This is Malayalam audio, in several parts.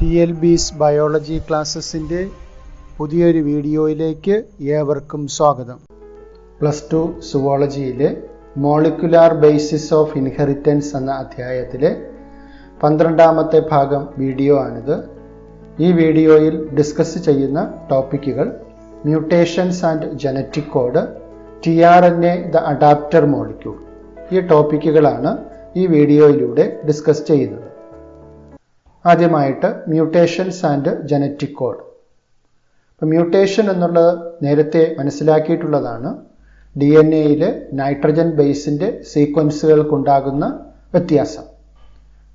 TLB's ബയോളജി ക്ലാസ്സസിൻ്റെ പുതിയൊരു വീഡിയോയിലേക്ക് ഏവർക്കും സ്വാഗതം. +2 സുവോളജിയിലെ മോളിക്കുലാർ ബേസിസ് ഓഫ് ഇൻഹെറിറ്റൻസ് എന്ന അധ്യായത്തിലെ 12ാമത്തെ ഭാഗം വീഡിയോ ആണിത്. ഈ വീഡിയോയിൽ ഡിസ്കസ് ചെയ്യുന്ന ടോപ്പിക്കുകൾ mutations and genetic code, tRNA the adapter molecule. ഈ ടോപ്പിക്കുകളാണ് ഈ വീഡിയോയിലൂടെ ഡിസ്കസ് ചെയ്യുന്നത്. ആദ്യമായിട്ട് മ്യൂട്ടേഷൻസ് ആൻഡ് ജനറ്റിക് കോഡ്. ഇപ്പം മ്യൂട്ടേഷൻ എന്നുള്ളത് നേരത്തെ മനസ്സിലാക്കിയിട്ടുള്ളതാണ്. DNA-യിലെ നൈട്രജൻ ബേസിൻ്റെ സീക്വൻസുകൾക്കുണ്ടാകുന്ന വ്യത്യാസം.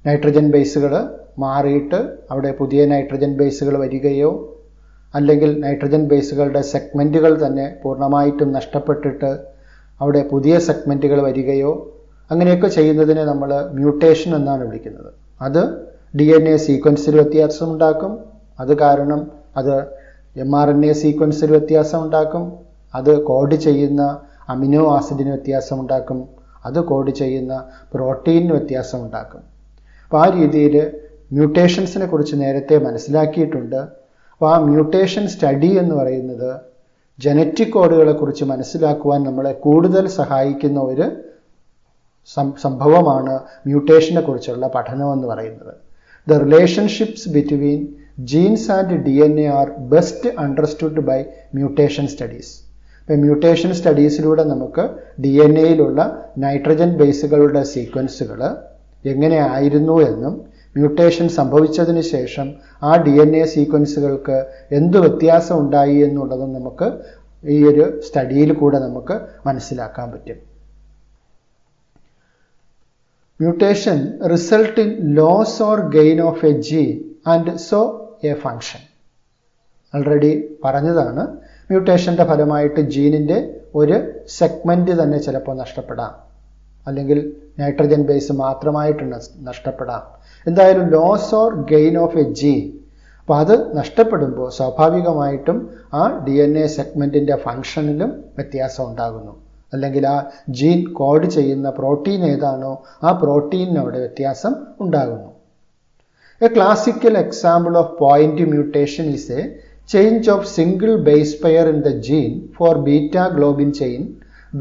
നൈട്രജൻ ബേസുകൾ മാറിയിട്ട് അവിടെ പുതിയ നൈട്രജൻ ബേസുകൾ വരികയോ അല്ലെങ്കിൽ നൈട്രജൻ ബേസുകളുടെ സെഗ്മെൻറ്റുകൾ തന്നെ പൂർണ്ണമായിട്ടും നഷ്ടപ്പെട്ടിട്ട് അവിടെ പുതിയ സെഗ്മെൻറ്റുകൾ വരികയോ അങ്ങനെയൊക്കെ ചെയ്യുന്നതിനെ നമ്മൾ മ്യൂട്ടേഷൻ എന്നാണ് വിളിക്കുന്നത്. അത് DNA സീക്വൻസിൽ വ്യത്യാസം ഉണ്ടാക്കും. അത് കാരണം അത് mRNA സീക്വൻസിൽ വ്യത്യാസം ഉണ്ടാക്കും. അത് കോഡ് ചെയ്യുന്ന അമിനോ ആസിഡിന് വ്യത്യാസം ഉണ്ടാക്കും. അത് കോഡ് ചെയ്യുന്ന പ്രോട്ടീനിന് വ്യത്യാസം ഉണ്ടാക്കും. അപ്പോൾ ആ രീതിയിൽ മ്യൂട്ടേഷൻസിനെ കുറിച്ച് നേരത്തെ മനസ്സിലാക്കിയിട്ടുണ്ട്. അപ്പോൾ ആ മ്യൂട്ടേഷൻ സ്റ്റഡി എന്ന് പറയുന്നത് ജനറ്റിക് കോഡുകളെ കുറിച്ച് മനസ്സിലാക്കുവാൻ നമ്മളെ കൂടുതൽ സഹായിക്കുന്ന ഒരു സംഭവമാണ് മ്യൂട്ടേഷനെ കുറിച്ചുള്ള പഠനം എന്ന് പറയുന്നത്. The relationships between genes and DNA are best understood by mutation studies. ഇപ്പോൾ മ്യൂട്ടേഷൻ സ്റ്റഡീസിലൂടെ നമുക്ക് DNA-യിലുള്ള നൈട്രജൻ ബേസുകളുടെ സീക്വൻസുകൾ എങ്ങനെ ആയിരുന്നു എന്നും മ്യൂട്ടേഷൻ സംഭവിച്ചതിന് ശേഷം ആ DNA സീക്വൻസുകൾക്ക് എന്ത് വ്യത്യാസം ഉണ്ടായി എന്നുള്ളതും നമുക്ക് ഈ ഒരു സ്റ്റഡിയിൽ കൂടെ നമുക്ക് മനസ്സിലാക്കാൻ പറ്റും. Mutation result in loss or gain of a gene and so a function. Already പറഞ്ഞതാണ്, മ്യൂട്ടേഷൻ്റെ ഫലമായിട്ട് ജീനിൻ്റെ ഒരു സെഗ്മെൻറ്റ് തന്നെ ചിലപ്പോൾ നഷ്ടപ്പെടാം, അല്ലെങ്കിൽ നൈട്രജൻ ബേസ് മാത്രമായിട്ട് നഷ്ടപ്പെടാം. എന്തായാലും loss or gain of a gene. അപ്പോൾ അത് നഷ്ടപ്പെടുമ്പോൾ സ്വാഭാവികമായിട്ടും ആ DNA സെഗ്മെൻറ്റിൻ്റെ ഫങ്ഷനിലും വ്യത്യാസം ഉണ്ടാകുന്നു. അല്ലെങ്കിൽ ആ ജീൻ കോഡ് ചെയ്യുന്ന പ്രോട്ടീൻ ഏതാണോ ആ പ്രോട്ടീനിന് അവിടെ വ്യത്യാസം ഉണ്ടാകുന്നു. A classical example of point mutation is a change of single base pair in the gene for beta globin chain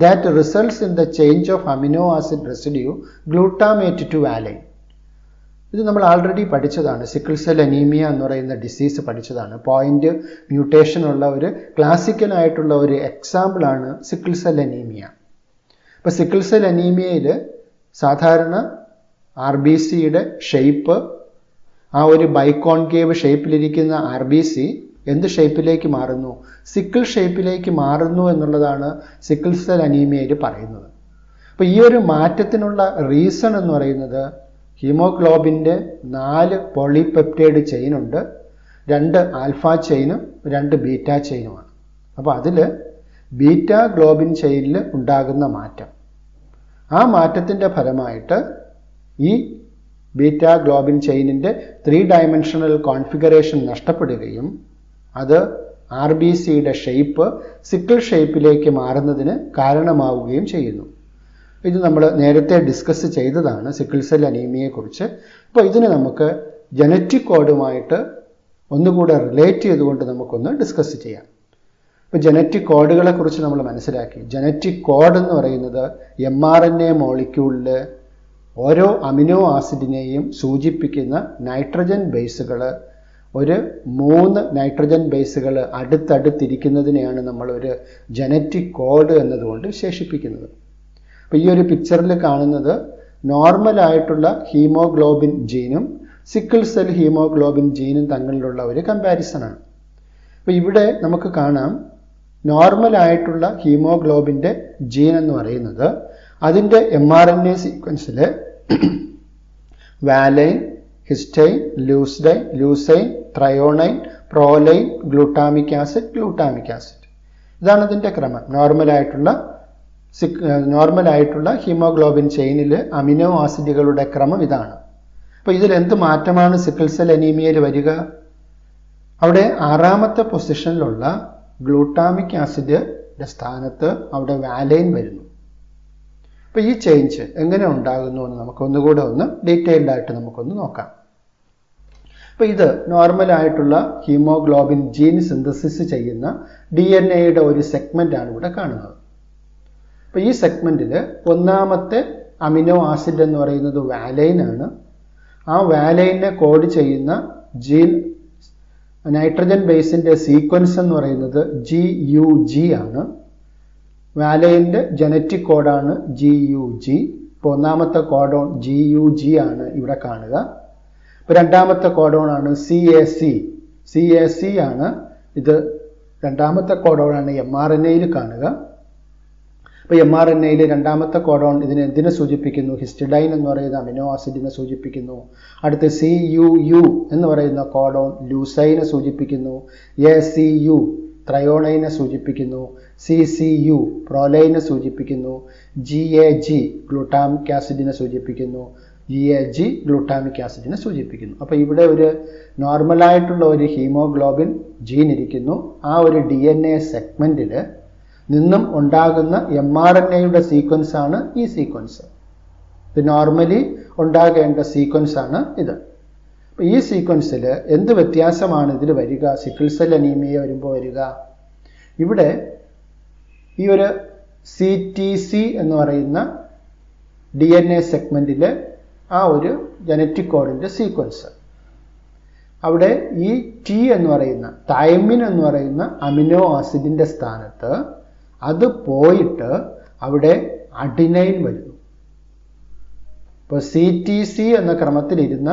that results in the change of amino acid residue glutamate to valine. ഇത് നമ്മൾ ആൾറെഡി പഠിച്ചതാണ്. സിക്കിൾ സെൽ അനീമിയ എന്ന് പറയുന്ന ഡിസീസ് പഠിച്ചതാണ്. പോയിന്റ് മ്യൂട്ടേഷൻ ഉള്ള ഒരു ക്ലാസിക്കലായിട്ടുള്ള ഒരു എക്സാമ്പിളാണ് സിക്കിൾ സെൽ അനീമിയ. ഇപ്പോൾ സിക്കിൾ സെൽ അനീമിയയിൽ സാധാരണ RBCയുടെ ഷേപ്പ് ആ ഒരു ബൈക്കോൺകേവ് ഷേപ്പിലിരിക്കുന്ന RBC എന്ത് ഷേപ്പിലേക്ക് മാറുന്നു? സിക്കിൾ ഷേപ്പിലേക്ക് മാറുന്നു എന്നുള്ളതാണ് സിക്കിൾ സെൽ അനീമിയയിൽ പറയുന്നത്. അപ്പോൾ ഈ ഒരു മാറ്റത്തിനുള്ള റീസൺ എന്ന് പറയുന്നത് ഹീമോഗ്ലോബിൻ്റെ 4 പോളിപെപ്റ്റൈഡ് ചെയിനുണ്ട്. 2 ആൽഫ ചെയിനും 2 ബീറ്റ ചെയിനുമാണ്. അപ്പോൾ അതിൽ ബീറ്റാ ഗ്ലോബിൻ ചെയിനിൽ ഉണ്ടാകുന്ന മാറ്റം, ആ മാറ്റത്തിൻ്റെ ഫലമായിട്ട് ഈ ബീറ്റാ ഗ്ലോബിൻ ചെയിനിൻ്റെ 3 ഡയമെൻഷണൽ കോൺഫിഗറേഷൻ നഷ്ടപ്പെടുകയും അത് RBCയുടെ ഷേപ്പ് സിക്കിൾ ഷേപ്പിലേക്ക് മാറുന്നതിന് കാരണമാവുകയും ചെയ്യുന്നു. ഇത് നമ്മൾ നേരത്തെ ഡിസ്കസ് ചെയ്തതാണ് സിക്കിൾ സെൽ അനീമിയയെക്കുറിച്ച്. അപ്പോൾ ഇതിന് നമുക്ക് ജനറ്റിക് കോഡുമായിട്ട് ഒന്നുകൂടെ റിലേറ്റ് ചെയ്തുകൊണ്ട് നമുക്കൊന്ന് ഡിസ്കസ് ചെയ്യാം. ഇപ്പോൾ ജനറ്റിക് കോഡുകളെ കുറിച്ച് നമ്മൾ മനസ്സിലാക്കി. ജനറ്റിക് കോഡ് എന്ന് പറയുന്നത് mRNA മോളിക്യൂളിൽ ഓരോ അമിനോ ആസിഡിനെയും സൂചിപ്പിക്കുന്ന നൈട്രജൻ ബേസുകൾ, ഒരു 3 നൈട്രജൻ ബേസുകൾ അടുത്തടുത്തിരിക്കുന്നതിനെയാണ് നമ്മളൊരു ജനറ്റിക് കോഡ് എന്നതുകൊണ്ട് വിശേഷിപ്പിക്കുന്നത്. അപ്പോൾ ഈ ഒരു പിക്ചറിൽ കാണുന്നത് നോർമലായിട്ടുള്ള ഹീമോഗ്ലോബിൻ ജീനും സിക്കിൾ സെൽ ഹീമോഗ്ലോബിൻ ജീനും തമ്മിലുള്ള ഒരു കമ്പാരിസണാണ്. അപ്പോൾ ഇവിടെ നമുക്ക് കാണാം നോർമലായിട്ടുള്ള ഹീമോഗ്ലോബിൻ്റെ ജീൻ എന്ന് പറയുന്നത് അതിൻ്റെ mRNA സീക്വൻസിൽ വാലൈൻ, ഹിസ്റ്റൈൻ, ലൂസൈൻ, ത്രയോണൈൻ, പ്രോലൈൻ, ഗ്ലൂട്ടാമിക് ആസിഡ്, ഇതാണ് ഇതിൻ്റെ ക്രമം. നോർമലായിട്ടുള്ള ഹീമോഗ്ലോബിൻ ചെയിനിൽ അമിനോ ആസിഡുകളുടെ ക്രമം ഇതാണ്. അപ്പോൾ ഇതിൽ എന്ത് മാറ്റമാണ് സിക്കിൾ സെൽ അനീമിയയിൽ വരിക? അവിടെ 6ാമത്തെ പൊസിഷനിലുള്ള ഗ്ലൂട്ടാമിക് ആസിഡിൻ്റെ സ്ഥാനത്ത് അവിടെ വാലൈൻ വരുന്നു. അപ്പോൾ ഈ ചേഞ്ച് എങ്ങനെ ഉണ്ടാകുന്നു എന്ന് നമുക്കൊന്നുകൂടെ ഒന്ന് ഡീറ്റെയിൽഡ് ആയിട്ട് നമുക്കൊന്ന് നോക്കാം. അപ്പോൾ ഇത് നോർമലായിട്ടുള്ള ഹീമോഗ്ലോബിൻ ജീൻ സിന്തസിസ് ചെയ്യുന്ന DNA-യുടെ ഒരു സെഗ്മെൻ്റാണ് ഇവിടെ കാണുന്നത്. അപ്പോൾ ഈ സെഗ്മെൻറ്റിൽ ഒന്നാമത്തെ അമിനോ ആസിഡ് എന്ന് പറയുന്നത് വാലൈൻ ആണ്. ആ വാലൈനെ കോഡ് ചെയ്യുന്ന ജീൻ നൈട്രജൻ ബേസിൻ്റെ സീക്വൻസ് എന്ന് പറയുന്നത് GUG ആണ്. വാലൈൻ്റെ ജനറ്റിക് കോഡാണ് GUG. ഇപ്പോൾ ഒന്നാമത്തെ കോഡോൺ GUG ആണ് ഇവിടെ കാണുക. ഇപ്പോൾ രണ്ടാമത്തെ കോഡോൺ ആണ് CAC ആണ്. ഇത് രണ്ടാമത്തെ കോഡോൺ ആണ് mRNA-യിൽ കാണുക. അപ്പോൾ mRNA-യിൽ രണ്ടാമത്തെ കോഡോൺ എന്തിനെ സൂചിപ്പിക്കുന്നു? ഹിസ്റ്റഡൈൻ എന്ന് പറയുന്ന അമിനോ ആസിഡിനെ സൂചിപ്പിക്കുന്നു. അടുത്ത് CUU എന്ന് പറയുന്ന കോഡോൺ ലൂസൈനെ സൂചിപ്പിക്കുന്നു. ACU ത്രയോണൈനെ സൂചിപ്പിക്കുന്നു. CCU പ്രോലൈനെ സൂചിപ്പിക്കുന്നു. GAG ഗ്ലൂട്ടാമിക് ആസിഡിനെ സൂചിപ്പിക്കുന്നു. GAG ഗ്ലൂട്ടാമിക് ആസിഡിനെ സൂചിപ്പിക്കുന്നു. അപ്പോൾ ഇവിടെ ഒരു നോർമലായിട്ടുള്ള ഒരു ഹീമോഗ്ലോബിൻ ജീൻ ഇരിക്കുന്നു. ആ ഒരു DNA സെഗ്മെൻറ്റിൽ നിന്നും ഉണ്ടാകുന്ന mRNA-യുടെ സീക്വൻസ് ആണ് ഈ സീക്വൻസ്. ഇത് നോർമലി ഉണ്ടാകേണ്ട സീക്വൻസ് ആണ് ഇത്. അപ്പോൾ ഈ സീക്വൻസിൽ എന്ത് വ്യത്യാസമാണ് ഇതിൽ വരിക? സിക്കിൾ സെൽ അനീമിയ വരുമ്പോൾ വരിക, ഇവിടെ ഈ ഒരു CTC എന്ന് പറയുന്ന DNA സെഗ്മെൻറ്റിലെ ആ ഒരു ജനറ്റിക് കോഡിൻ്റെ സീക്വൻസ്, അവിടെ ഈ T എന്ന് പറയുന്ന തൈമിൻ എന്ന് പറയുന്ന അമിനോ ആസിഡിൻ്റെ സ്ഥാനത്ത് അത് പോയിട്ട് അവിടെ അഡിനൈൻ വരുന്നു. ഇപ്പോൾ CTC എന്ന ക്രമത്തിലിരുന്ന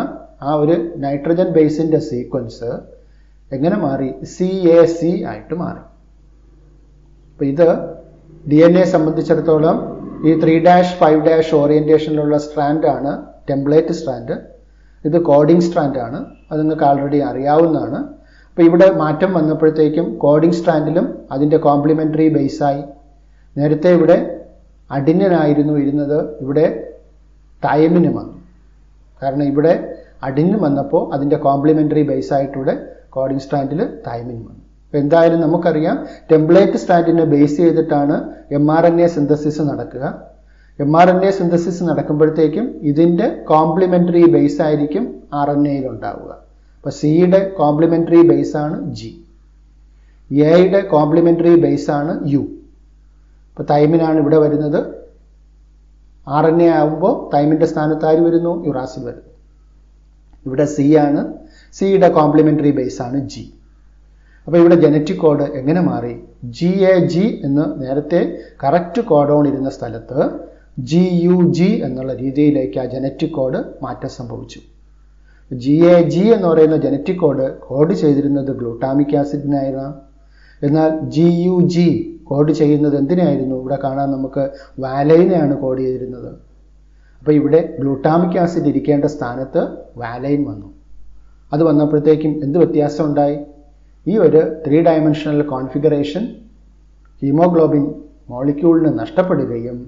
ആ ഒരു നൈട്രജൻ ബേസിൻ്റെ സീക്വൻസ് എങ്ങനെ മാറി? CAC ആയിട്ട് മാറി. അപ്പോൾ ഇത് DNA സംബന്ധിച്ചിടത്തോളം ഈ 3'5' ഓറിയൻറ്റേഷനിലുള്ള സ്ട്രാൻഡാണ് ടെംപ്ലേറ്റ് സ്ട്രാൻഡ്. ഇത് കോഡിംഗ് സ്ട്രാൻഡാണ്. അത് നിങ്ങൾക്ക് ആൾറെഡി അറിയാവുന്നതാണ്. അപ്പോൾ ഇവിടെ മാറ്റം വന്നപ്പോഴത്തേക്കും കോഡിംഗ് സ്ട്രാൻഡിലും അതിൻ്റെ കോംപ്ലിമെൻ്ററി ബേസായി. നേരത്തെ ഇവിടെ അഡിനിനായിരുന്നു ഇരുന്നത്, ഇവിടെ തൈമിന് വന്നു. കാരണം ഇവിടെ അഡിനിൻ വന്നപ്പോൾ അതിൻ്റെ കോംപ്ലിമെൻ്ററി ബേസായിട്ടിവിടെ കോഡിംഗ് സ്ട്രാൻഡിൽ തൈമിൻ വന്നു. അപ്പോൾ എന്തായാലും നമുക്കറിയാം ടെംപ്ലേറ്റ് സ്ട്രാൻഡിനെ ബേസ് ചെയ്തിട്ടാണ് mRNA സിന്തസിസ് നടക്കുക. mRNA സിന്തസിസ് നടക്കുമ്പോഴത്തേക്കും ഇതിൻ്റെ കോംപ്ലിമെൻ്ററി ബേസ് ആയിരിക്കും RNA-യിൽ ഉണ്ടാവുക. അപ്പോൾ സിയുടെ കോംപ്ലിമെൻ്ററി ബേസാണ് G, എയുടെ കോംപ്ലിമെൻ്ററി ബേസാണ് U. ഇപ്പോൾ തൈമിനാണ് ഇവിടെ വരുന്നത്. RNA ആകുമ്പോൾ തൈമിൻ്റെ സ്ഥാനത്ത് ആര് വരുന്നു? യുറാസിൽ വരുന്നു. ഇവിടെ C ആണ്. സിയുടെ കോംപ്ലിമെൻ്ററി ബേസാണ് G. അപ്പോൾ ഇവിടെ ജനറ്റിക് കോഡ് എങ്ങനെ മാറി? GAG എന്ന് നേരത്തെ കറക്റ്റ് കോഡോൺ ഇരുന്ന സ്ഥലത്ത് GUG എന്നുള്ള രീതിയിലേക്ക് ആ ജനറ്റിക് കോഡ് മാറ്റം സംഭവിച്ചു. GAG എന്ന് പറയുന്ന ജനറ്റിക് കോഡ് ചെയ്തിരുന്നത് ഗ്ലൂട്ടാമിക് ആസിഡിനായിരുന്നു. എന്നാൽ GUG കോഡ് ചെയ്യുന്നത് എന്തിനായിരുന്നു? ഇവിടെ കാണാൻ നമുക്ക് വാലൈനെയാണ് കോഡ് ചെയ്തിരുന്നത്. അപ്പോൾ ഇവിടെ ഗ്ലൂട്ടാമിക് ആസിഡ് ഇരിക്കേണ്ട സ്ഥാനത്ത് വാലൈൻ വന്നു. അത് വന്നപ്പോഴത്തേക്കും എന്ത് വ്യത്യാസം ഉണ്ടായി? ഈ ഒരു 3 ഡയമെൻഷണൽ കോൺഫിഗറേഷൻ ഹീമോഗ്ലോബിൻ മോളിക്യൂളിന് നഷ്ടപ്പെടുകയും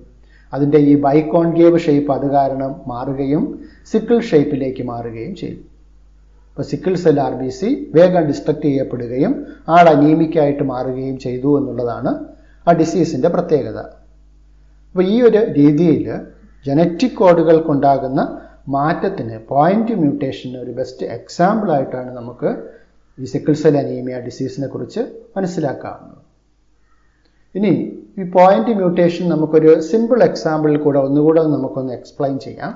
അതിൻ്റെ ഈ ബൈകോൺകേവ് ഷേപ്പ് അത് കാരണം മാറുകയും സിക്കിൾ ഷേപ്പിലേക്ക് മാറുകയും ചെയ്തു. അപ്പോൾ സിക്കിൾ സെൽ RBC വേഗം ഡിസ്ട്രക്ട് ചെയ്യപ്പെടുകയും ആൾ അനീമിക്കായിട്ട് മാറുകയും ചെയ്തു എന്നുള്ളതാണ് ആ ഡിസീസിൻ്റെ പ്രത്യേകത. അപ്പോൾ ഈ ഒരു രീതിയിൽ ജനറ്റിക് കോഡുകൾക്കുണ്ടാകുന്ന മാറ്റത്തിന് പോയിന്റ് മ്യൂട്ടേഷന് ഒരു ബെസ്റ്റ് എക്സാമ്പിളായിട്ടാണ് നമുക്ക് ഈ സിക്കിൾ സെൽ അനീമിയ ഡിസീസിനെ കുറിച്ച് മനസ്സിലാക്കാവുന്നത്. ഇനി ഈ പോയിന്റ് മ്യൂട്ടേഷൻ നമുക്കൊരു സിമ്പിൾ എക്സാമ്പിളിൽ കൂടെ ഒന്നുകൂടെ നമുക്കൊന്ന് എക്സ്പ്ലെയിൻ ചെയ്യാം.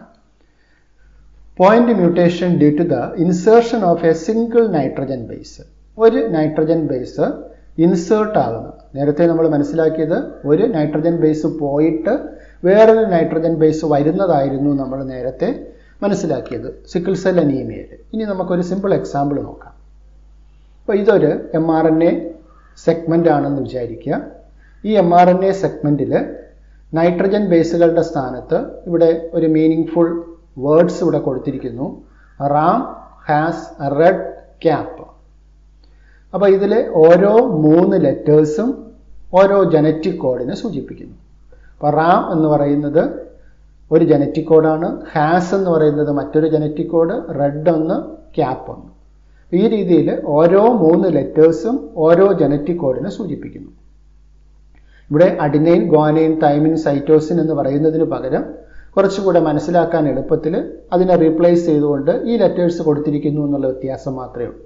Point mutation due to the insertion of a single nitrogen base. ഒരു നൈട്രജൻ ബേസ് ഇൻസേർട്ട് ആകുന്നു. നേരത്തെ നമ്മൾ മനസ്സിലാക്കിയത് ഒരു നൈട്രജൻ ബേസ് പോയിട്ട് വേറൊരു നൈട്രജൻ ബേസ് വരുന്നതായിരുന്നു നമ്മൾ നേരത്തെ മനസ്സിലാക്കിയത് സിക്കിൾ സെൽ അനീമിയയിൽ. ഇനി നമുക്കൊരു സിമ്പിൾ എക്സാമ്പിൾ നോക്കാം. അപ്പോൾ ഇതൊരു mRNA സെഗ്മെൻ്റ് ആണെന്ന് വിചാരിക്കുക. ഈ mRNA സെഗ്മെൻറ്റിൽ നൈട്രജൻ ബേസുകളുടെ സ്ഥാനത്ത് ഇവിടെ ഒരു മീനിങ് വേർഡ്സ് ഇവിടെ കൊടുത്തിരിക്കുന്നു. Ram has A red cap. അപ്പോൾ ഇതിൽ ഓരോ 3 ലെറ്റേഴ്സും ഓരോ ജനറ്റിക് കോഡിനെ സൂചിപ്പിക്കുന്നു. അപ്പോൾ റാം എന്ന് പറയുന്നത് ഒരു ജനറ്റിക് കോഡാണ്, ഹാസ് എന്ന് പറയുന്നത് മറ്റൊരു ജനറ്റിക് കോഡ്, റെഡ് ഒന്ന്, ക്യാപ്പ് ഒന്ന്. ഈ രീതിയിൽ ഓരോ 3 ലെറ്റേഴ്സും ഓരോ ജനറ്റിക് കോഡിനെ സൂചിപ്പിക്കുന്നു. ഇവിടെ അഡിനൈൻ, ഗ്വാനൈൻ, തൈമിൻ, സൈറ്റോസിൻ എന്ന് പറയുന്നതിന് പകരം കുറച്ചുകൂടെ മനസ്സിലാക്കാൻ എളുപ്പത്തിൽ അതിനെ റീപ്ലേസ് ചെയ്തുകൊണ്ട് ഈ ലെറ്റേഴ്സ് കൊടുത്തിരിക്കുന്നു എന്നുള്ള വ്യത്യാസം മാത്രമേ ഉള്ളൂ.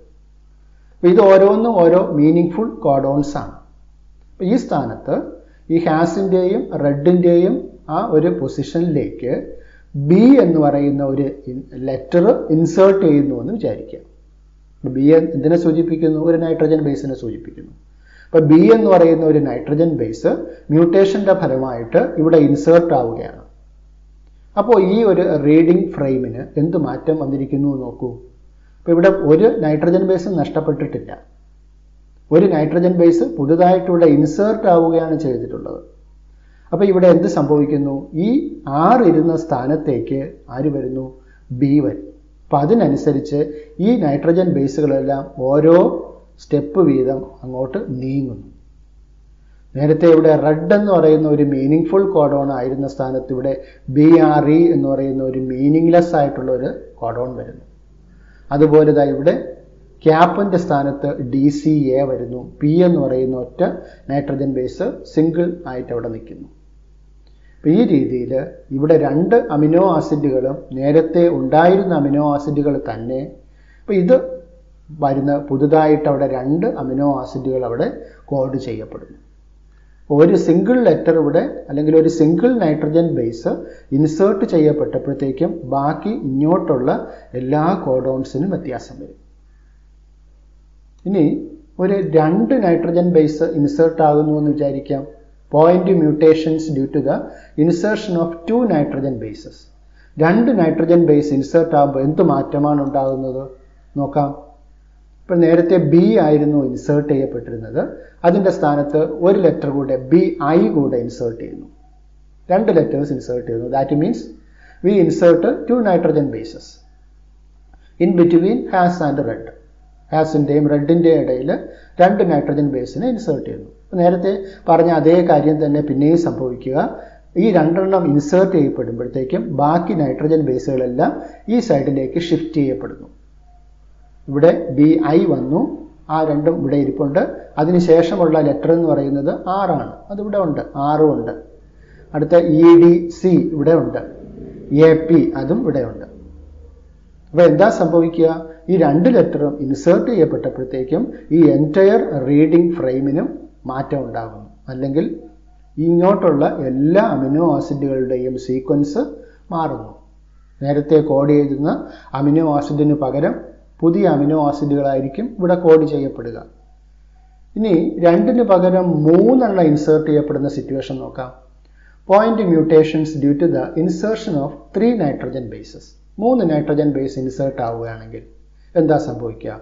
അപ്പോൾ ഇത് ഓരോന്നും ഓരോ മീനിങ് ഫുൾ കോഡോൺസ് ആണ്. അപ്പോൾ ഈ സ്ഥാനത്ത് ഈ ഹാസിൻ്റെയും റെഡിൻ്റെയും ആ ഒരു പൊസിഷനിലേക്ക് ബി എന്ന് പറയുന്ന ഒരു ലെറ്റർ ഇൻസേർട്ട് ചെയ്യുന്നു എന്ന് വിചാരിക്കുക. ബി എന്തിനെ സൂചിപ്പിക്കുന്നു? ഒരു നൈട്രജൻ ബേസിനെ സൂചിപ്പിക്കുന്നു. അപ്പോൾ ബി എന്ന് പറയുന്ന ഒരു നൈട്രജൻ ബേസ് മ്യൂട്ടേഷൻ്റെ ഫലമായിട്ട് ഇവിടെ ഇൻസേർട്ട് ആവുകയാണ്. അപ്പോൾ ഈ ഒരു റീഡിംഗ് ഫ്രെയിമിന് എന്ത് മാറ്റം വന്നിരിക്കുന്നു നോക്കൂ. അപ്പോൾ ഇവിടെ ഒരു നൈട്രജൻ ബേസ് നഷ്ടപ്പെട്ടിട്ടില്ല. ഒരു നൈട്രജൻ ബേസ് പുതുതായിട്ടിവിടെ ഇൻസേർട്ട് ആവുകയാണ് ചെയ്തിട്ടുള്ളത്. അപ്പോൾ ഇവിടെ എന്ത് സംഭവിക്കുന്നു? ഈ R ഇരുന്ന സ്ഥാനത്തേക്ക് ആര് വരുന്നു? ബി വരും. അപ്പം അതിനനുസരിച്ച് ഈ നൈട്രജൻ ബേസുകളെല്ലാം ഓരോ സ്റ്റെപ്പ് വീതം അങ്ങോട്ട് നീങ്ങുന്നു. നേരത്തെ ഇവിടെ റെഡ് എന്ന് പറയുന്ന ഒരു മീനിങ് ഫുൾ കോഡോൺ ആയിരുന്ന സ്ഥാനത്ത് ഇവിടെ BRE എന്ന് പറയുന്ന ഒരു മീനിങ്ലെസ് ആയിട്ടുള്ള ഒരു കോഡോൺ വരുന്നു. അതുപോലെ ഇവിടെ ക്യാപ്പിൻ്റെ സ്ഥാനത്ത് DCA വരുന്നു. P എന്ന് പറയുന്ന ഒറ്റ നൈട്രജൻ ബേസ് സിംഗിൾ ആയിട്ട് അവിടെ നിൽക്കുന്നു. അപ്പോൾ ഈ രീതിയിൽ ഇവിടെ 2 അമിനോ ആസിഡുകളും നേരത്തെ ഉണ്ടായിരുന്ന അമിനോ ആസിഡുകൾ തന്നെ. അപ്പോൾ ഇത് വരുന്ന പുതുതായിട്ട് അവിടെ 2 അമിനോ ആസിഡുകൾ അവിടെ കോഡ് ചെയ്യപ്പെടുന്നു. ഒരു സിംഗിൾ ലെറ്റർ ഇവിടെ അല്ലെങ്കിൽ ഒരു സിംഗിൾ നൈട്രജൻ ബേസ് ഇൻസേർട്ട് ചെയ്യപ്പെട്ടപ്പോഴത്തേക്കും ബാക്കി ഇങ്ങോട്ടുള്ള എല്ലാ കോഡോൺസിനും വ്യത്യാസം വരും. ഇനി ഒരു 2 നൈട്രജൻ ബേസ് ഇൻസേർട്ട് ആകുന്നു എന്ന് വിചാരിക്കാം. Point mutations due to the insertion of 2 nitrogen bases. 2 nitrogen base insert ആകുമ്പോൾ എന്ത് മാറ്റമാണ് ഉണ്ടാകുന്നത് നോക്കാം. ഇപ്പോൾ നേരത്തെ ബി ആയിരുന്നു ഇൻസേർട്ട് ചെയ്യപ്പെട്ടിരുന്നത്. അതിൻ്റെ സ്ഥാനത്ത് ഒരു ലെറ്റർ കൂടെ BI കൂടെ ഇൻസേർട്ട് ചെയ്യുന്നു. 2 ലെറ്റേഴ്സ് ഇൻസേർട്ട് ചെയ്യുന്നു. That means we insert 2 nitrogen bases in between has and red. ഹാസിൻ്റെയും റെഡിൻ്റെയും ഇടയിൽ 2 നൈട്രജൻ ബേസിനെ ഇൻസേർട്ട് ചെയ്യുന്നു. നേരത്തെ പറഞ്ഞ അതേ കാര്യം തന്നെ പിന്നെയും സംഭവിക്കുക. ഈ 2 ഇൻസേർട്ട് ചെയ്യപ്പെടുമ്പോഴത്തേക്കും ബാക്കി നൈട്രജൻ ബേസുകളെല്ലാം ഈ സൈഡിലേക്ക് ഷിഫ്റ്റ് ചെയ്യപ്പെടുന്നു. ഇവിടെ BI വന്നു, ആ 2 ഇവിടെ ഇരിപ്പുണ്ട്. അതിനുശേഷമുള്ള ലെറ്റർ എന്ന് പറയുന്നത് R ആണ്. അതിവിടെ ഉണ്ട്, R ഉണ്ട്. അടുത്ത EDC ഇവിടെ ഉണ്ട്, AP അതും ഇവിടെ ഉണ്ട്. അപ്പോൾ എന്താ സംഭവിക്കുക? ഈ 2 ലെറ്ററും ഇൻസേർട്ട് ചെയ്യപ്പെട്ടപ്പോഴത്തേക്കും ഈ എൻറ്റയർ റീഡിംഗ് ഫ്രെയിമിനും മാറ്റം ഉണ്ടാകുന്നു. അല്ലെങ്കിൽ ഇങ്ങോട്ടുള്ള എല്ലാ അമിനോ ആസിഡുകളുടെയും സീക്വൻസ് മാറുന്നു. നേരത്തെ കോഡ് ചെയ്തിരുന്ന അമിനോ ആസിഡിന് പകരം പുതിയ അമിനോ ആസിഡുകളായിരിക്കും ഇവിടെ കോഡ് ചെയ്യപ്പെടുക. ഇനി 2ന് പകരം 3 ഇൻസേർട്ട് ചെയ്യപ്പെടുന്ന സിറ്റുവേഷൻ നോക്കാം. Point mutations due to the insertion of 3 nitrogen bases. 3 nitrogen base insert ആവുകയാണെങ്കിൽ എന്താ സംഭവിക്കുക?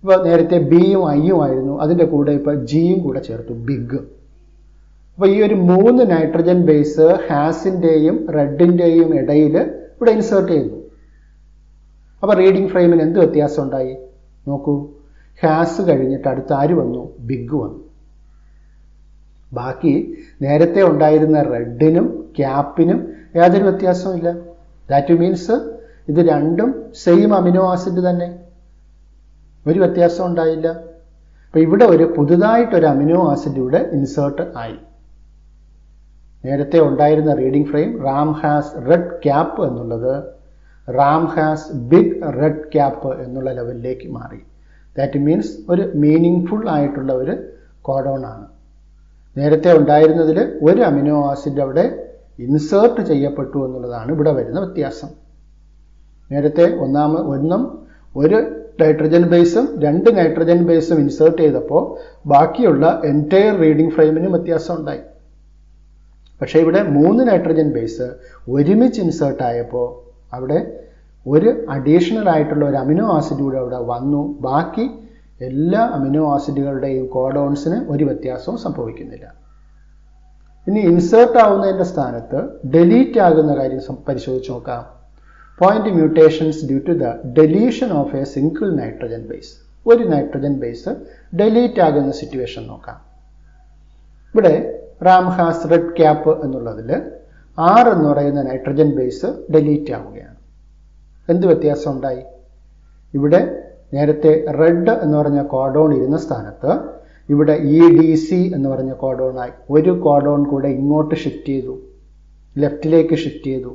ഇപ്പോൾ നേരത്തെ ബിയും ഐയും ആയിരുന്നു, അതിൻ്റെ കൂടെ ഇപ്പോൾ ജിയും കൂടെ ചേർത്തു, ബിഗ്. അപ്പോൾ ഈ ഒരു 3 നൈട്രജൻ ബേസ് ഹാസിൻ്റെയും റെഡിൻ്റെയും ഇടയിൽ ഇവിടെ ഇൻസേർട്ട് ചെയ്യുന്നു. അപ്പോൾ റീഡിംഗ് ഫ്രെയിമിന് എന്ത് വ്യത്യാസം ഉണ്ടായി നോക്കൂ. ഹാസ് കഴിഞ്ഞിട്ട് അടുത്ത് ആര് വന്നു? ബിഗ് വന്നു. ബാക്കി നേരത്തെ ഉണ്ടായിരുന്ന റെഡിനും ക്യാപ്പിനും യാതൊരു വ്യത്യാസവും ഇല്ല. ദാറ്റ് മീൻസ് ഇത് 2 സെയിം അമിനോ ആസിഡ് തന്നെ, ഒരു വ്യത്യാസം ഉണ്ടായില്ല. അപ്പോൾ ഇവിടെ ഒരു പുതുതായിട്ടൊരു അമിനോ ആസിഡ് ഇവിടെ ഇൻസേർട്ട് ആയി. നേരത്തെ ഉണ്ടായിരുന്ന reading frame Ram has red cap എന്നുള്ളത് Ram has big red cap എന്നുള്ള ലെവലിലേക്ക് മാറി. ദാറ്റ് മീൻസ് ഒരു മീനിങ് ഫുൾ ആയിട്ടുള്ള ഒരു കോഡോൺ ആണ്. നേരത്തെ ഉണ്ടായിരുന്നതിൽ ഒരു അമിനോ ആസിഡ് അവിടെ ഇൻസേർട്ട് ചെയ്യപ്പെട്ടു എന്നുള്ളതാണ് ഇവിടെ വരുന്ന വ്യത്യാസം. നേരത്തെ ഒരു നൈട്രജൻ ബേസും 2 നൈട്രജൻ ബേസും ഇൻസേർട്ട് ചെയ്തപ്പോൾ ബാക്കിയുള്ള എൻറ്റയർ റീഡിംഗ് ഫ്രെയിമിനും വ്യത്യാസം ഉണ്ടായി. പക്ഷേ ഇവിടെ 3 നൈട്രജൻ ബേസ് ഒരുമിച്ച് ഇൻസേർട്ട് ആയപ്പോൾ അവിടെ ഒരു അഡീഷണൽ ആയിട്ടുള്ള ഒരു അമിനോ ആസിഡ് കൂടെ അവിടെ വന്നു. ബാക്കി എല്ലാ അമിനോ ആസിഡുകളുടെയും കോഡോൺസിന് ഒരു വ്യത്യാസവും സംഭവിക്കുന്നില്ല. ഇനി ഇൻസേർട്ട് ആവുന്നതിൻ്റെ സ്ഥാനത്ത് ഡെലീറ്റ് ആകുന്ന കാര്യം പരിശോധിച്ച് നോക്കാം. Point mutations due to the deletion of a single nitrogen base. ഒരു നൈട്രജൻ ബേസ് ഡെലീറ്റ് ആകുന്ന സിറ്റുവേഷൻ നോക്കാം. ഇവിടെ റാം ഹാസ് റെഡ് ക്യാപ്പ് എന്നുള്ളതിൽ R എന്ന് പറയുന്ന നൈട്രജൻ ബേസ് ഡെലീറ്റ് ആവുകയാണ്. എന്ത് വ്യത്യാസം ഉണ്ടായി? ഇവിടെ നേരത്തെ റെഡ് എന്ന് പറഞ്ഞ കോഡോൺ ഇരുന്ന സ്ഥാനത്ത് ഇവിടെ EDC എന്ന് പറഞ്ഞ കോഡോണായി ഒരു കോഡോൺ കൂടെ ഇങ്ങോട്ട് ഷിഫ്റ്റ് ചെയ്തു, ലെഫ്റ്റിലേക്ക് ഷിഫ്റ്റ് ചെയ്തു.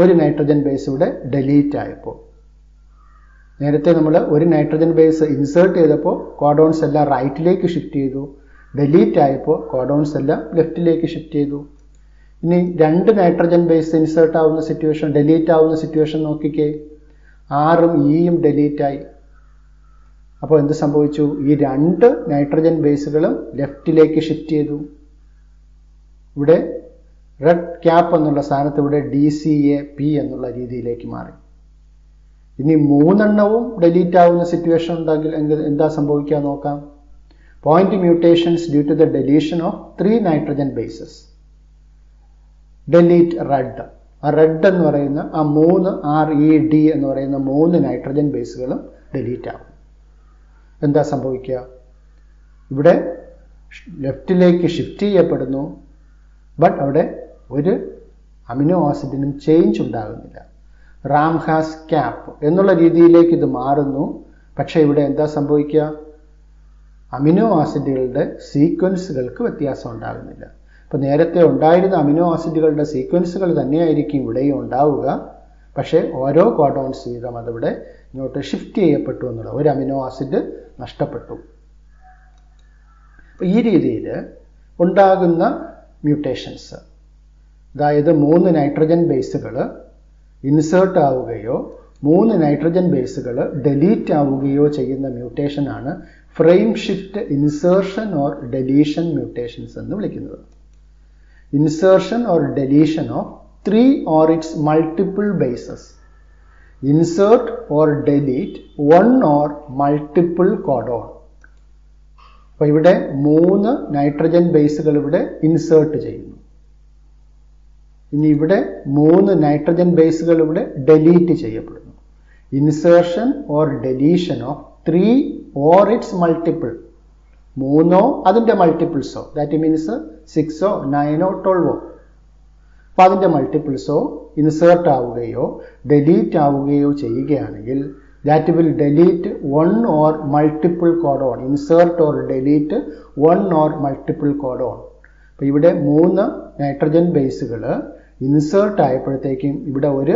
ഒരു നൈട്രജൻ ബേസ് ഇവിടെ ഡിലീറ്റ് ആയപ്പോൾ. നേരത്തെ നമ്മൾ ഒരു നൈട്രജൻ ബേസ് ഇൻസേർട്ട് ചെയ്തപ്പോൾ കോഡോൺസ് എല്ലാം റൈറ്റിലേക്ക് ഷിഫ്റ്റ് ചെയ്തു. ഡിലീറ്റ് ആയപ്പോൾ കോഡോൺസ് എല്ലാം ലെഫ്റ്റിലേക്ക് ഷിഫ്റ്റ് ചെയ്തു. ഇനി രണ്ട് നൈട്രജൻ ബേസ് ഇൻസേർട്ട് ആവുന്ന സിറ്റുവേഷൻ, ഡിലീറ്റ് ആവുന്ന സിറ്റുവേഷൻ നോക്കിക്കേ. ആറും ഇയും ഡിലീറ്റ് ആയി. അപ്പോൾ എന്ത് സംഭവിച്ചു? ഈ രണ്ട് നൈട്രജൻ ബേസുകളും ലെഫ്റ്റിലേക്ക് ഷിഫ്റ്റ് ചെയ്തു. ഇവിടെ റെഡ് ക്യാപ്പ് എന്നുള്ള സ്ഥാനത്ത് ഇവിടെ DCAP എന്നുള്ള രീതിയിലേക്ക് മാറി. ഇനി മൂന്നെണ്ണവും ഡിലീറ്റ് ആവുന്ന സിറ്റുവേഷൻ ഉണ്ടെങ്കിൽ എന്താ സംഭവിക്കുക നോക്കാം. Point mutations due to the deletion of 3 nitrogen bases. Delete red. ആ റെഡ് എന്ന് പറയുന്ന ആ 3 RED എന്ന് പറയുന്ന 3 നൈട്രജൻ ബേസുകളും ഡിലീറ്റ് ആവും. എന്താ സംഭവിക്കുക? ഇവിടെ ലെഫ്റ്റിലേക്ക് ഷിഫ്റ്റ് ചെയ്യപ്പെടുന്നു. ബട്ട് അവിടെ ഒരു അമിനോ ആസിഡിനും ചേഞ്ച് ഉണ്ടാകുന്നില്ല. റാം ഹാസ് ക്യാപ്പ് എന്നുള്ള രീതിയിലേക്ക് ഇത് മാറുന്നു. പക്ഷേ ഇവിടെ എന്താ സംഭവിക്കുക? അമിനോ ആസിഡുകളുടെ സീക്വൻസുകൾക്ക് വ്യത്യാസം ഉണ്ടാകുന്നില്ല. അപ്പോൾ നേരത്തെ ഉണ്ടായിരുന്ന അമിനോ ആസിഡുകളുടെ സീക്വൻസുകൾ തന്നെയായിരിക്കും ഇവിടെയും ഉണ്ടാവുക. പക്ഷേ ഓരോ കോഡോൺസ് വീതം അതിവിടെ ഇങ്ങോട്ട് ഷിഫ്റ്റ് ചെയ്യപ്പെട്ടു എന്നുള്ള ഒരു അമിനോ ആസിഡ് നഷ്ടപ്പെട്ടു. അപ്പോൾ ഈ രീതിയിൽ ഉണ്ടാകുന്ന മ്യൂട്ടേഷൻസ്, അതായത് 3 നൈട്രജൻ ബേസുകൾ ഇൻസേർട്ട് ആവുകയോ 3 നൈട്രജൻ ബേസുകൾ ഡിലീറ്റ് ആവുകയോ ചെയ്യുന്ന മ്യൂട്ടേഷനാണ് frame shift insertion or deletion mutations എന്ന് വിളിക്കുന്നത്. Insertion or deletion of 3 or its multiple bases. Insert or delete 1 or multiple codon. അപ്പോൾ ഇവിടെ 3 നൈട്രജൻ ബേസുകൾ ഇവിടെ ഇൻസേർട്ട് ചെയ്യുന്നു. ഇനി ഇവിടെ 3 നൈട്രജൻ ബേസുകൾ ഇവിടെ ഡിലീറ്റ് ചെയ്യപ്പെടുന്നു. Insertion or deletion of 3 or its multiple. 3 അതിൻ്റെ മൾട്ടിപ്പിൾസോ, ദാറ്റ് മീൻസ് 6 9 12. അപ്പോൾ അതിൻ്റെ മൾട്ടിപ്പിൾസോ ഇൻസേർട്ട് ആവുകയോ ഡിലീറ്റ് ആവുകയോ ചെയ്യുകയാണെങ്കിൽ that will delete 1 or multiple codon. Insert or delete 1 or multiple codon. അപ്പോൾ ഇവിടെ 3 നൈട്രജൻ ബേസുകൾ ഇൻസേർട്ട് ആയപ്പോഴത്തേക്കും ഇവിടെ ഒരു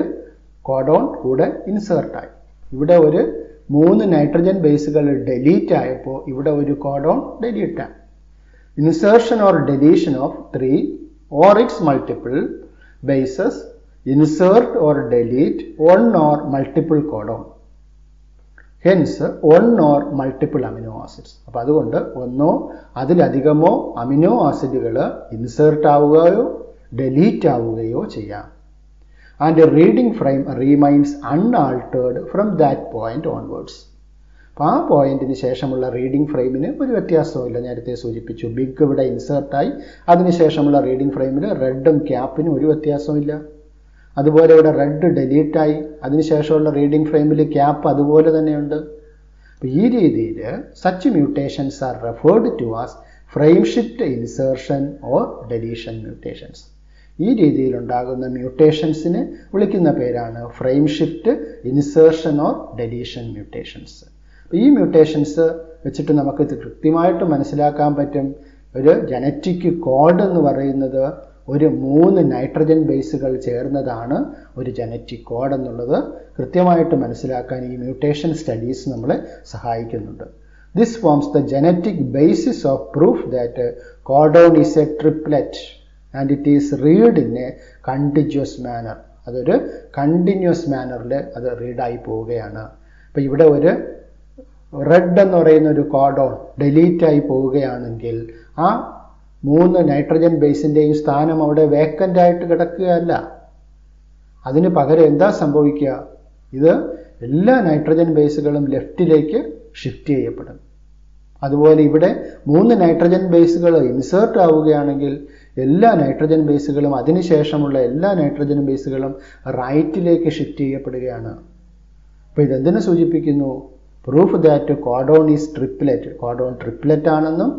കോഡോൺ കൂടെ ഇൻസേർട്ടായി. ഇവിടെ ഒരു 3 നൈട്രജൻ ബേസുകൾ ഡിലീറ്റ് ആയപ്പോൾ ഇവിടെ ഒരു കോഡോൺ ഡിലീറ്റ് ആയി. Insertion or deletion of 3 or its multiple bases. Insert or delete 1 or multiple codon. Hence 1 or multiple amino acids. അപ്പോൾ അതുകൊണ്ട് ഒന്നോ അതിലധികമോ അമിനോ ആസിഡുകൾ ഇൻസേർട്ട് ആവുകയോ ഡിലീറ്റ് ആവുകയോ ചെയ്യാം. And reading frame remains unaltered from that point onwards. അപ്പോൾ ആ പോയിന്റിന് ശേഷമുള്ള റീഡിംഗ് ഫ്രെയിമിന് ഒരു വ്യത്യാസവുമില്ല. നേരത്തെ സൂചിപ്പിച്ചു, ബിഗ് ഇവിടെ ഇൻസേർട്ടായി, അതിനുശേഷമുള്ള റീഡിംഗ് ഫ്രെയിമിൽ റെഡും ക്യാപ്പിനും ഒരു വ്യത്യാസമില്ല. അതുപോലെ ഇവിടെ റെഡ് ഡിലീറ്റായി, അതിനുശേഷമുള്ള റീഡിംഗ് ഫ്രെയിമിൽ ക്യാപ്പ് അതുപോലെ തന്നെയുണ്ട്. അപ്പോൾ ഈ രീതിയിൽ such mutations are referred to as frame shift insertion or deletion mutations. ഈ രീതിയിലുണ്ടാകുന്ന മ്യൂട്ടേഷൻസിന് വിളിക്കുന്ന പേരാണ് frame shift insertion or deletion mutations. ഈ മ്യൂട്ടേഷൻസ് വെച്ചിട്ട് നമുക്ക് കൃത്യമായിട്ട് മനസ്സിലാക്കാൻ പറ്റും, ഒരു ജനറ്റിക് കോഡ് എന്ന് പറയുന്നത് ഒരു 3 നൈട്രജൻ ബേസുകൾ ചേർന്നതാണ് ഒരു ജനറ്റിക് കോഡ് എന്നുള്ളത് കൃത്യമായിട്ട് മനസ്സിലാക്കാൻ ഈ മ്യൂട്ടേഷൻ സ്റ്റഡീസ് നമ്മളെ സഹായിക്കുന്നുണ്ട്. This forms the genetic basis of proof that codon is a triplet and it is read in a continuous manner. അതൊരു കണ്ടിന്യൂസ് മാനറിൽ അത് റീഡായി പോവുകയാണ്. അപ്പോൾ ഇവിടെ ഒരു റെഡ് എന്ന് പറയുന്ന ഒരു കോഡോൺ ഡിലീറ്റ് ആയി പോവുകയാണെങ്കിൽ ആ 3 നൈട്രജൻ ബേസിൻ്റെയും സ്ഥാനം അവിടെ വേക്കൻ്റ് ആയിട്ട് കിടക്കുകയല്ല. അതിന് പകരം എന്താ സംഭവിക്കുക? ഇത് എല്ലാ നൈട്രജൻ ബേസുകളും ലെഫ്റ്റിലേക്ക് ഷിഫ്റ്റ് ചെയ്യപ്പെടും. അതുപോലെ ഇവിടെ 3 നൈട്രജൻ ബേസുകൾ ഇൻസേർട്ട് ആവുകയാണെങ്കിൽ എല്ലാ നൈട്രജൻ ബേസുകളും അതിനുശേഷമുള്ള എല്ലാ നൈട്രജൻ ബേസുകളും റൈറ്റിലേക്ക് ഷിഫ്റ്റ് ചെയ്യപ്പെടുകയാണ്. അപ്പോൾ ഇതെന്തിനു സൂചിപ്പിക്കുന്നു? Proof that codon is triplet, codon triplet ആണെന്നും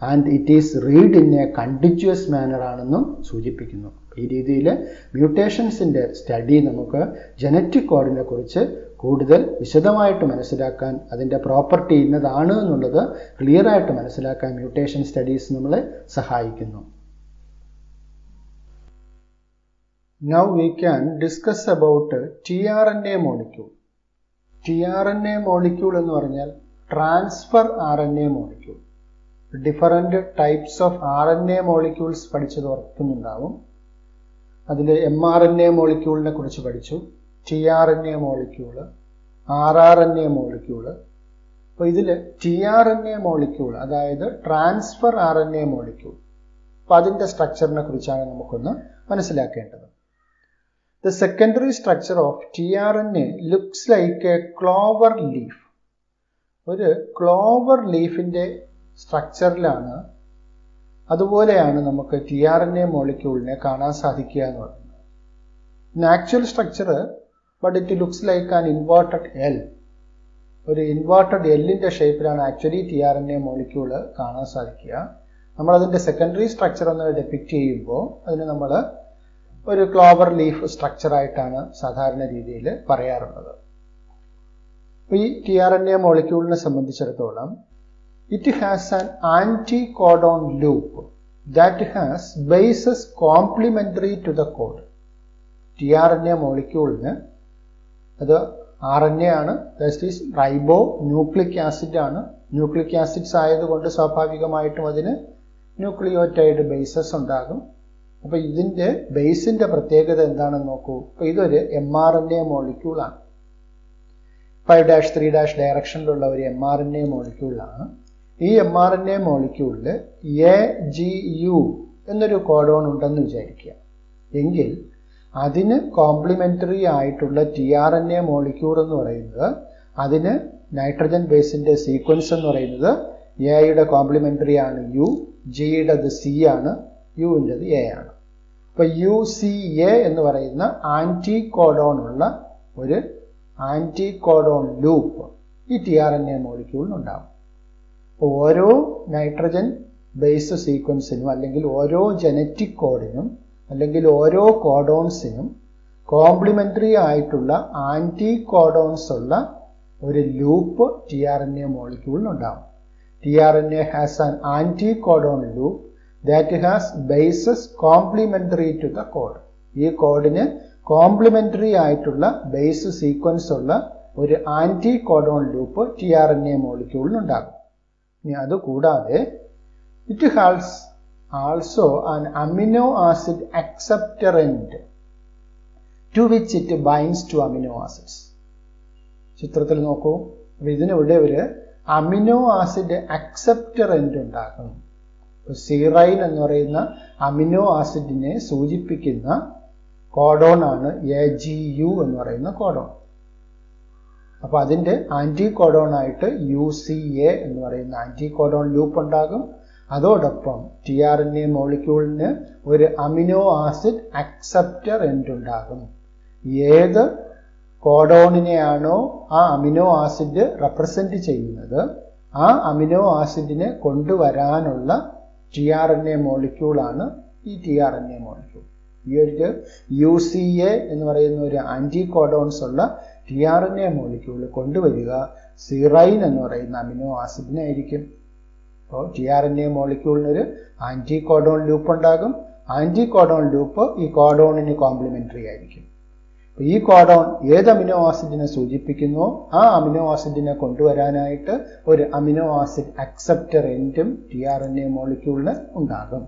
and it is read in a continuous manner ആണെന്നും സൂചിപ്പിക്കുന്നു. ഈ രീതിയിൽ മ്യൂട്ടേഷൻസിൻ്റെ സ്റ്റഡി നമുക്ക് ജനറ്റിക് കോഡിനെ കുറിച്ച് കൂടുതൽ വിശദമായിട്ട് മനസ്സിലാക്കാൻ, അതിൻ്റെ പ്രോപ്പർട്ടി ഇന്നതാണ് എന്നുള്ളത് ക്ലിയറായിട്ട് മനസ്സിലാക്കാൻ മ്യൂട്ടേഷൻ സ്റ്റഡീസ് നമ്മളെ സഹായിക്കുന്നു. Now we can discuss about tRNA molecule. tRNA molecule എന്ന് പറഞ്ഞാൽ transfer RNA molecule. Different types of RNA molecules പഠിച്ചത് ഓർക്കുന്നുണ്ടാവും. അതിൽ mRNA മോളിക്യൂളിനെ കുറിച്ച് പഠിച്ചു, tRNA മോളിക്യൂള്, rRNA മോളിക്യൂള്. അപ്പോൾ ഇതിൽ tRNA മോളിക്യൂൾ അതായത് ട്രാൻസ്ഫർ RNA മോളിക്യൂൾ, അപ്പോൾ അതിൻ്റെ സ്ട്രക്ചറിനെ കുറിച്ചാണ് നമുക്കൊന്ന് മനസ്സിലാക്കേണ്ടത്. The secondary structure of tRNA looks like a clover leaf. ഒരു ക്ലോവർ ലീഫിൻ്റെ സ്ട്രക്ചറിലാണ്, അതുപോലെയാണ് നമുക്ക് tRNA മോളിക്യൂളിനെ കാണാൻ സാധിക്കുക എന്ന് പറയുന്നത്. In actual structure, but it looks like an inverted L. ഒരു ഇൻവേർട്ടഡ് എല്ലിൻ്റെ ഷേപ്പിലാണ് ആക്ച്വലി tRNA മോളിക്യൂള് കാണാൻ സാധിക്കുക. നമ്മളതിൻ്റെ സെക്കൻഡറി സ്ട്രക്ചർ ഒന്ന് ഡെപ്പിക്റ്റ് ചെയ്യുമ്പോൾ അതിന് നമ്മൾ ഒരു ക്ലോവർ ലീഫ് സ്ട്രക്ചറായിട്ടാണ് സാധാരണ രീതിയിൽ പറയാറുള്ളത്. അപ്പോൾ ഈ tRNA മോളിക്യൂളിനെ സംബന്ധിച്ചിടത്തോളം it has an anticodon loop that has bases complementary to the code. tRNA മോളിക്യൂളിന് അത് RNA ആണ്, that is ribonucleic acid ആണ്. ന്യൂക്ലിക് ആസിഡ്സ് ആയതുകൊണ്ട് സ്വാഭാവികമായിട്ടും അതിന് ന്യൂക്ലിയോറ്റൈഡ് ബേസസ് ഉണ്ടാകും. അപ്പോൾ ഇതിൻ്റെ ബേസിൻ്റെ പ്രത്യേകത എന്താണെന്ന് നോക്കൂ. അപ്പോൾ ഇതൊരു mRNA മോളിക്യൂളാണ്, 5'3' ഡയറക്ഷനിലുള്ള ഒരു mRNA മോളിക്യൂളാണ്. ഈ mRNA മോളിക്യൂളിൽ AGU എന്നൊരു കോഡോൺ ഉണ്ടെന്ന് വിചാരിക്കുക. എങ്കിൽ അതിന് കോംപ്ലിമെൻ്ററി ആയിട്ടുള്ള tRNA മോളിക്യൂൾ എന്ന് പറയുന്നത്, അതിന് നൈട്രജൻ ബേസിൻ്റെ സീക്വൻസ് എന്ന് പറയുന്നത് എയുടെ കോംപ്ലിമെൻ്ററി ആണ് U, ജിയുടേത് C ആണ്, യുവിൻ്റെത് A ആണ്. അപ്പോൾ UCA എന്ന് പറയുന്ന ആൻറ്റികോഡോൺ ഉള്ള ഒരു ആൻറ്റികോഡോൺ ലൂപ്പ് ഈ tRNA മോളിക്യൂളിനുണ്ടാകും. അപ്പോൾ ഓരോ നൈട്രജൻ ബേസ് സീക്വൻസിനും അല്ലെങ്കിൽ ഓരോ ജനറ്റിക് കോഡിനും അല്ലെങ്കിൽ ഓരോ കോഡോൺസിനും കോംപ്ലിമെൻ്ററി ആയിട്ടുള്ള ആൻറ്റികോഡോൺസ് ഉള്ള ഒരു ലൂപ്പ് tRNA മോളിക്യൂളിനുണ്ടാകും. tRNA has an anticodon loop that has bases complementary to the code. ഈ കോഡിന് കോംപ്ലിമെൻ്ററി ആയിട്ടുള്ള ബേസ് സീക്വൻസ് ഉള്ള ഒരു ആൻറ്റികോഡോൺ ലൂപ്പ് tRNA മോളിക്യൂളിനുണ്ടാകും. ഇനി അതുകൂടാതെ it has also an amino acid acceptor end to which it binds to amino acids. ചിത്രത്തിൽ നോക്കൂ. ഇതിനിവിടെ ഒരു അമിനോ ആസിഡ് അക്സെപ്റ്റർ എൻഡ് ഉണ്ടാകും. സീറൈൻ എന്ന് പറയുന്ന അമിനോ ആസിഡിനെ സൂചിപ്പിക്കുന്ന കോഡോൺ ആണ് AGU എന്ന് പറയുന്ന കോഡോൺ. അപ്പോൾ അതിൻ്റെ ആൻറ്റികോഡോൺ ആയിട്ട് UCA എന്ന് പറയുന്ന ആൻറ്റികോഡോൺ ലൂപ്പ് ഉണ്ടാകും. അതോടൊപ്പം tRNA മോളിക്യൂളിന് ഒരു അമിനോ ആസിഡ് അക്സെപ്റ്റർ എൻഡ് ഉണ്ടാകും. ഏത് കോഡോണിനെയാണോ ആ അമിനോ ആസിഡ് റെപ്രസെൻ്റ് ചെയ്യുന്നത്, ആ അമിനോ ആസിഡിനെ കൊണ്ടുവരാനുള്ള tRNA മോളിക്യൂളാണ് ഈ tRNA മോളിക്യൂൾ. ഈ ഒരു UCA എന്ന് പറയുന്ന ഒരു ആൻറ്റികോഡോൺസ് ഉള്ള tRNA മോളിക്യൂൾ കൊണ്ടുവരിക സീറൈൻ എന്ന് പറയുന്ന അമിനോ ആസിഡിനായിരിക്കും. അപ്പോൾ tRNA മോളിക്യൂളിനൊരു ആൻറ്റികോഡോൺ ലൂപ്പ് ഉണ്ടാകും. ആൻറ്റികോഡോൺ ലൂപ്പ് ഈ കോഡോണിന് കോംപ്ലിമെൻ്ററി ആയിരിക്കും. അപ്പോൾ ഈ കോഡോൺ ഏത് അമിനോ ആസിഡിനെ സൂചിപ്പിക്കുന്നോ ആ അമിനോ ആസിഡിനെ കൊണ്ടുവരാനായിട്ട് ഒരു അമിനോ ആസിഡ് അക്സെപ്റ്റർ എൻഡും tRNA മോളിക്യൂളിന് ഉണ്ടാകും.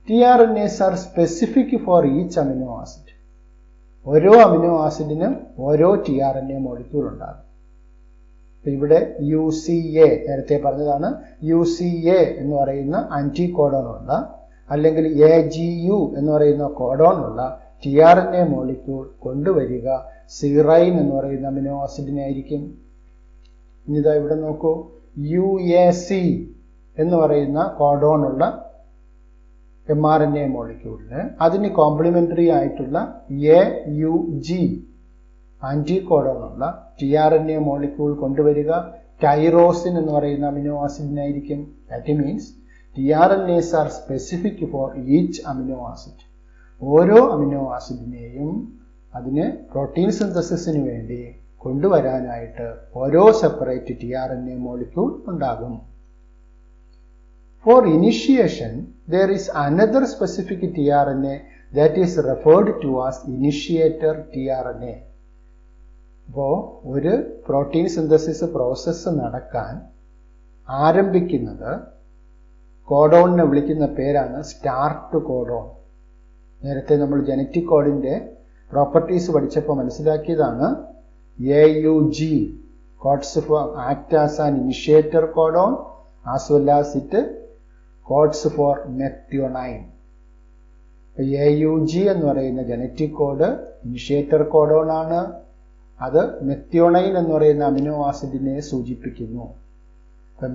tRNAs are specific for each amino acid. ഓരോ അമിനോ ആസിഡിനും ഓരോ tRNA മോളിക്യൂൾ ഉണ്ടാകും. ഇവിടെ UCA നേരത്തെ പറഞ്ഞതാണ്, UCA എന്ന് പറയുന്ന ആൻറ്റികോഡോൺ ഉള്ള അല്ലെങ്കിൽ AGU എന്ന് പറയുന്ന കോഡോൺ ഉള്ള tRNA മോളിക്യൂൾ കൊണ്ടുവരിക സീറൈൻ എന്ന് പറയുന്ന അമിനോ ആസിഡിനായിരിക്കും. ഇനിതാ ഇവിടെ നോക്കൂ, UAC എന്ന് പറയുന്ന കോഡോൺ ഉള്ള mRNA മോളിക്യൂളിന് അതിന് കോംപ്ലിമെൻ്ററി ആയിട്ടുള്ള AUG ആൻറ്റികോഡോൺ ഉള്ള tRNA മോളിക്യൂൾ കൊണ്ടുവരിക ടൈറോസിൻ എന്ന് പറയുന്ന അമിനോ ആസിഡിനായിരിക്കും. That means tRNAs are specific for each amino acid. ഓരോ അമിനോ ആസിഡിനെയും അതിന് പ്രോട്ടീൻ സിന്തസിസിന് വേണ്ടി കൊണ്ടുവരാനായിട്ട് ഓരോ സെപ്പറേറ്റ് tRNA മോളിക്യൂൾ ഉണ്ടാകും. For initiation, there is another specific tRNA that is referred to as initiator tRNA. അപ്പോൾ ഒരു പ്രോട്ടീൻ സിന്തസിസ് പ്രോസസ്സ് നടക്കാൻ ആരംഭിക്കുന്നത് കോഡോണിനെ വിളിക്കുന്ന പേരാണ് സ്റ്റാർട്ട് കോഡോൺ. നേരത്തെ നമ്മൾ ജനറ്റിക് കോഡിൻ്റെ പ്രോപ്പർട്ടീസ് പഠിച്ചപ്പോൾ മനസ്സിലാക്കിയതാണ് AUG codes for act as an initiator codon as well as it codes for methionine. AUG എന്ന് പറയുന്ന ജനറ്റിക് കോഡ് ഇനിഷ്യേറ്റർ കോഡോൺ ആണ്. അത് മെത്തിയോണൈൻ എന്ന് പറയുന്ന അമിനോ ആസിഡിനെ സൂചിപ്പിക്കുന്നു.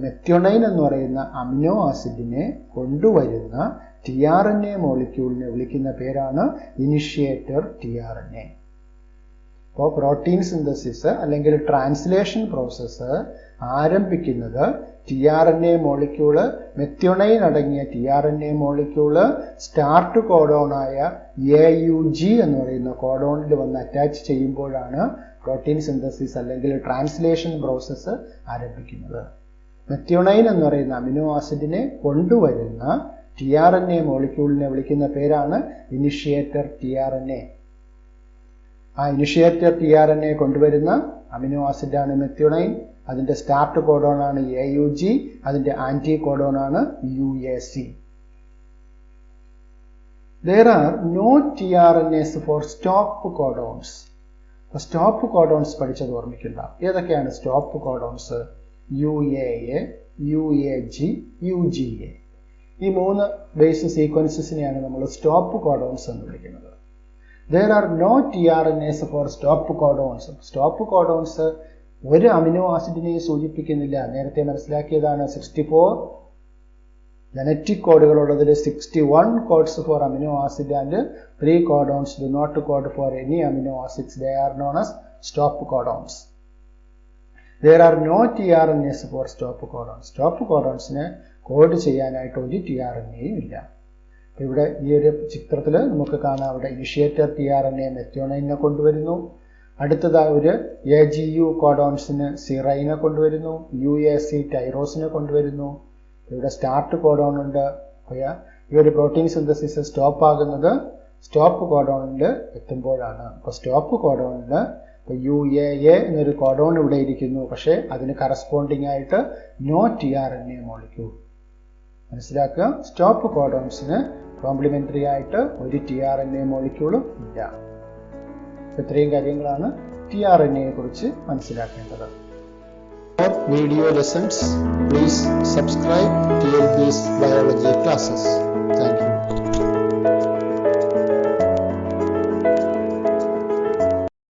മെത്തിയോണൈൻ എന്ന് പറയുന്ന അമിനോ ആസിഡിനെ കൊണ്ടുവരുന്ന tRNA മോളിക്യൂളിനെ വിളിക്കുന്ന പേരാണ് ഇനിഷ്യേറ്റർ tRNA. അപ്പോൾ പ്രോട്ടീൻ സിന്തസിസ് അല്ലെങ്കിൽ ട്രാൻസ്ലേഷൻ പ്രോസസ്സ് ആരംഭിക്കുന്നത് tRNA മോളിക്യൂള്, മെത്തിയോണൈൻ അടങ്ങിയ tRNA മോളിക്യൂള് സ്റ്റാർട്ട് കോഡോണായ AUG എന്ന് പറയുന്ന കോഡോണിൽ വന്ന് അറ്റാച്ച് ചെയ്യുമ്പോഴാണ് പ്രോട്ടീൻ സിന്തസിസ് അല്ലെങ്കിൽ ട്രാൻസ്ലേഷൻ പ്രോസസ്സ് ആരംഭിക്കുന്നത്. മെത്തിയോണൈൻ എന്ന് പറയുന്ന അമിനോ ആസിഡിനെ കൊണ്ടുവരുന്ന tRNA മോളിക്യൂളിനെ വിളിക്കുന്ന പേരാണ് ഇനിഷ്യേറ്റർ tRNA. ആ ഇനിഷ്യേറ്റർ tRNA കൊണ്ടുവരുന്ന അമിനോ ആസിഡാണ് മെത്തിയോണൈൻ. അതിൻ്റെ സ്റ്റാർട്ട് കോഡോൺ ആണ് AUG, അതിൻ്റെ ആൻറ്റി കോഡോൺ ആണ് UAC. There are no tRNAs for stop codons. Stop codons പഠിച്ചത് ഓർമ്മിക്കില്ല. ഏതൊക്കെയാണ് stop codons? UAA, UAG, UGA. ഈ 3 ബേസ് സീക്വൻസസിനെയാണ് നമ്മൾ സ്റ്റോപ്പ് കോഡോൺസ് എന്ന് വിളിക്കുന്നത്. There are no tRNAs for stop codons. Stop codons ഒരു അമിനോ ആസിഡിനെയും സൂചിപ്പിക്കുന്നില്ല. നേരത്തെ മനസ്സിലാക്കിയതാണ് 64 ജനറ്റിക് കോഡുകളുള്ളതിൽ 61 codes for amino acid and 3 codons do not code for any amino acids. They are known as stop codons. There are no tRNAs for stop codons. Stop കോഡോൺസിനെ കോഡ് ചെയ്യാനായിട്ട് ഒരു tRNAയും ഇല്ല. ഇവിടെ ഈ ഒരു ചിത്രത്തിൽ നമുക്ക് കാണാം, അവിടെ ഇനിഷ്യേറ്റർ tRNA മെത്തിയോണൈനെ കൊണ്ടുവരുന്നു. അടുത്തതായി ഒരു AGU കോഡോൺസിന് സിറൈനെ കൊണ്ടുവരുന്നു. UAC ടൈറോസിനെ കൊണ്ടുവരുന്നു. ഇവിടെ സ്റ്റാർട്ട് കോഡോൺ ഉണ്ട്. ഈ ഒരു പ്രോട്ടീൻ സിന്തസിസ് സ്റ്റോപ്പ് ആകുന്നത് സ്റ്റോപ്പ് കോഡോണിൽ എത്തുമ്പോഴാണ്. അപ്പോൾ സ്റ്റോപ്പ് കോഡോണിൽ UAA എന്നൊരു കോഡോൺ ഇവിടെ ഇരിക്കുന്നു, പക്ഷേ അതിന് കറസ്പോണ്ടിങ് ആയിട്ട് നോ tRNA മോളിക്യൂൾ. മനസ്സിലാക്കുക, സ്റ്റോപ്പ് കോഡോൺസിന് കോംപ്ലിമെന്ററി ആയിട്ട് ഒരു tRNA മോളിക്യൂളും ഇല്ല. ഇത്രയും കാര്യങ്ങളാണ് tRNA കുറിച്ച് മനസ്സിലാക്കേണ്ടത്. For video lessons, please subscribe TLB's biology classes. Thank you.